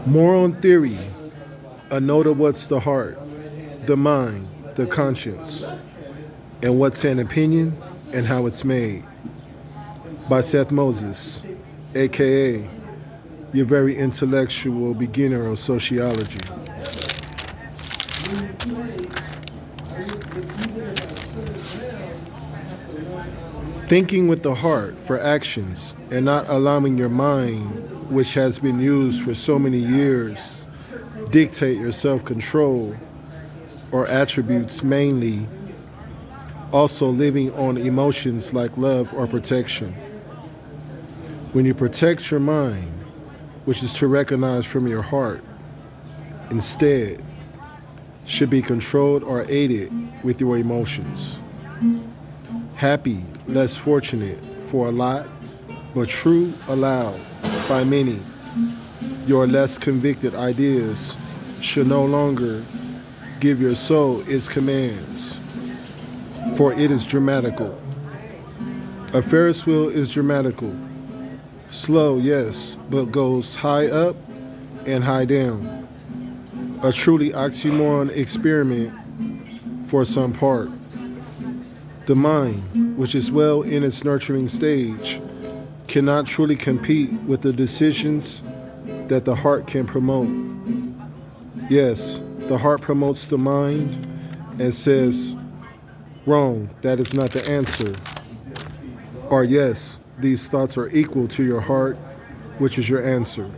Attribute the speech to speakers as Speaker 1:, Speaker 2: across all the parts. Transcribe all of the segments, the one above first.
Speaker 1: More on theory, a note of what's the heart, the mind, the conscience, and what's an opinion and how it's made. By Sethmoses, aka your very intellectual beginner of sociology. Thinking with the heart for actions and not allowing your mind, which has been used for so many years, dictate your self control or attributes mainly. Also, living on emotions like love or protection. When you protect your mind, which is to recognize from your heart, instead, should be controlled or aided with your emotions. Happy, less fortunate for a lot, but true aloud by many. Your less convicted ideas should no longer give your soul its commands, for it is dramatical. A Ferris wheel is dramatical. Slow, yes, but goes high up and high down. A truly oxymoron experiment for some part. The mind, which is well in its nurturing stage, cannot truly compete with the decisions that the heart can promote. Yes, the heart promotes the mind and says, wrong, that is not the answer. Or yes, these thoughts are equal to your heart, which is your answer.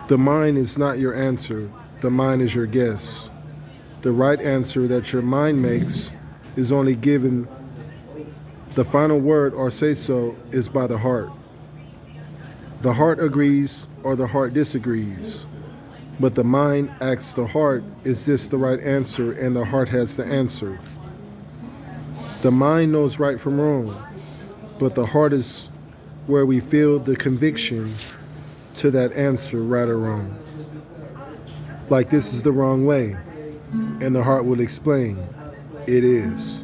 Speaker 1: The mind is not your answer, the mind is your guess. The right answer that your mind makes is only given. The final word or say so is by the heart. The heart agrees or the heart disagrees. But the mind asks the heart, is this the right answer? And the heart has the answer. The mind knows right from wrong, but the heart is where we feel the conviction to that answer, right or wrong. Like this is the wrong way, and the heart will explain, it is.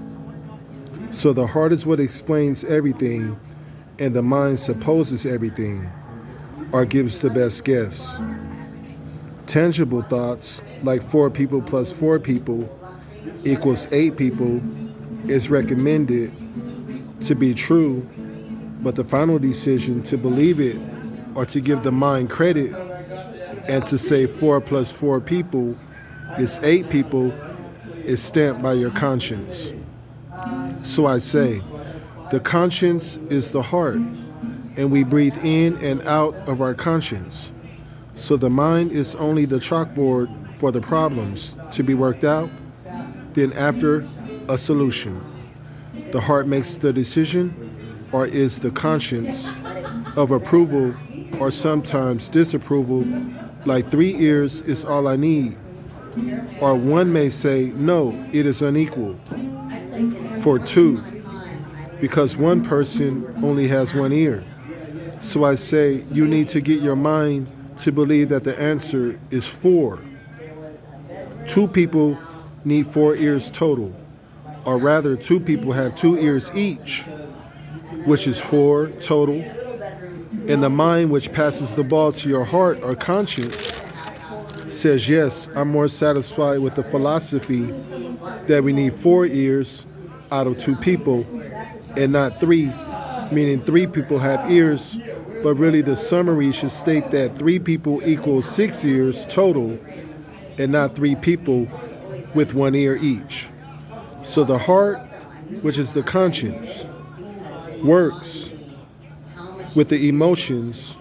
Speaker 1: So the heart is what explains everything, and the mind supposes everything, or gives the best guess. Tangible thoughts, like 4 people plus 4 people equals 8 people, is recommended to be true, but the final decision to believe it or to give the mind credit and to say 4 plus 4 people is 8 people is stamped by your conscience. So I say, the conscience is the heart, and we breathe in and out of our conscience. So the mind is only the chalkboard for the problems to be worked out, then after a solution. The heart makes the decision, or is the conscience of approval or sometimes disapproval, like 3 ears is all I need. Or one may say, no, it is unequal for 2, because one person only has 1 ear. So I say, you need to get your mind to believe that the answer is 4. 2 people need 4 ears total, or rather 2 people have 2 ears each, which is 4 total. And the mind, which passes the ball to your heart or conscience, says, yes, I'm more satisfied with the philosophy that we need 4 ears out of 2 people and not 3, meaning 3 people have ears, but really the summary should state that 3 people equals 6 ears total and not 3 people with 1 ear each. So the heart, which is the conscience, works with the emotions,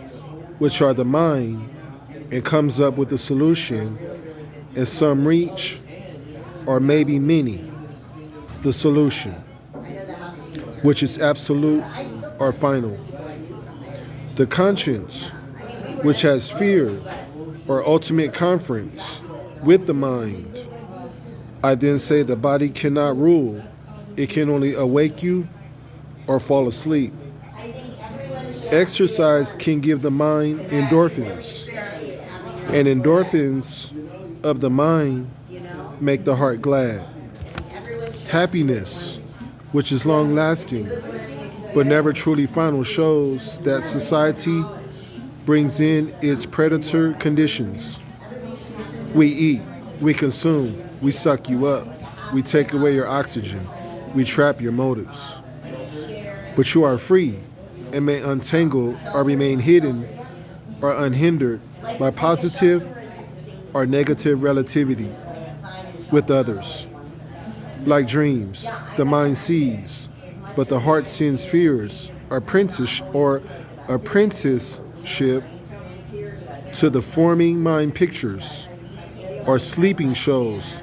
Speaker 1: which are the mind, and comes up with the solution, and some reach, or maybe many, the solution, which is absolute or final. The conscience, which has fear or ultimate conference with the mind. I then say the body cannot rule. It can only awake you or fall asleep. Exercise can give the mind endorphins, and endorphins of the mind make the heart glad. Happiness, which is long lasting, but never truly final, shows that society brings in its predator conditions. We eat, we consume, we suck you up, we take away your oxygen, we trap your motives. But you are free and may untangle or remain hidden or unhindered by positive or negative relativity with others. Like dreams, the mind sees, but the heart sends fears or apprenticeship to the forming mind pictures or sleeping shows.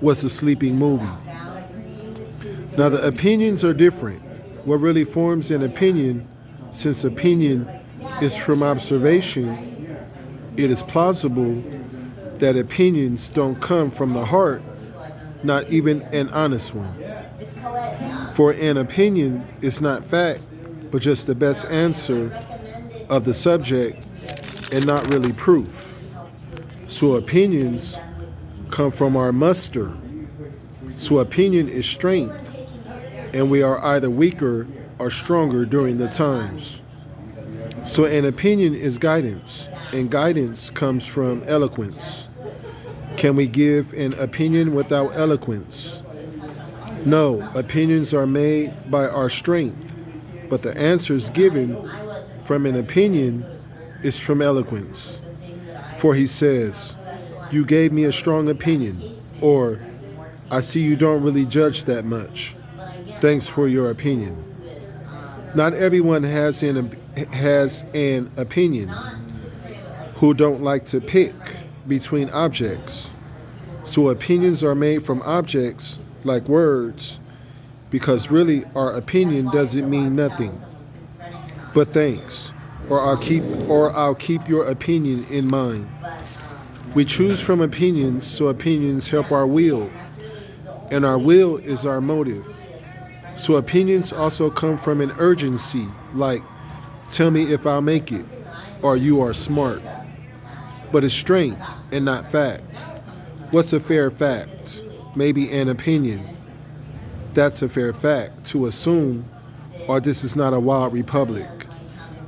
Speaker 1: What's a sleeping movie? Now the opinions are different. What really forms an opinion, since opinion is from observation, it is plausible that opinions don't come from the heart, not even an honest one. For an opinion is not fact, but just the best answer of the subject and not really proof. So opinions come from our muster. So opinion is strength, and we are either weaker or stronger during the times. So an opinion is guidance, and guidance comes from eloquence. Can we give an opinion without eloquence? No, opinions are made by our strength, but the answers given from an opinion is from eloquence. For he says, "You gave me a strong opinion," or "I see you don't really judge that much. Thanks for your opinion." Not everyone has an opinion who don't like to pick between objects. So opinions are made from objects like words, because really our opinion doesn't mean nothing but thanks, or I'll keep your opinion in mind. We choose from opinions, so opinions help our will, and our will is our motive. So opinions also come from an urgency, like "tell me if I'll make it," or "you are smart." But it's strength and not fact. What's a fair fact? Maybe an opinion. That's a fair fact to assume, or this is not a wild republic.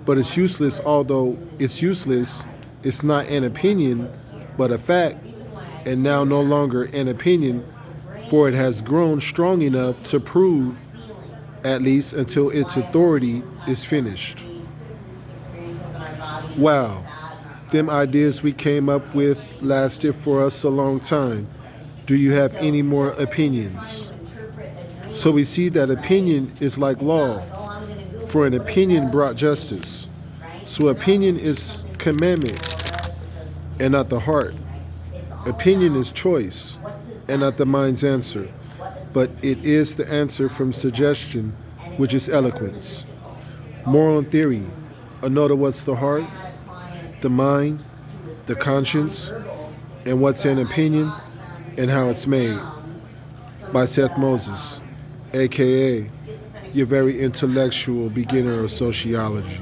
Speaker 1: But it's useless, although it's useless, it's not an opinion, but a fact, and now no longer an opinion, for it has grown strong enough to prove, at least until its authority is finished. Wow, them ideas we came up with lasted for us a long time. Do you have any more opinions? So we see that opinion is like law, for an opinion brought justice. So opinion is commandment and not the heart. Opinion is choice and not the mind's answer, but it is the answer from suggestion, which is eloquence. Moral and theory, a note of what's the heart, the mind, the conscience, and what's an opinion and how it's made, by Sethmoses, aka your very intellectual beginner of sociology.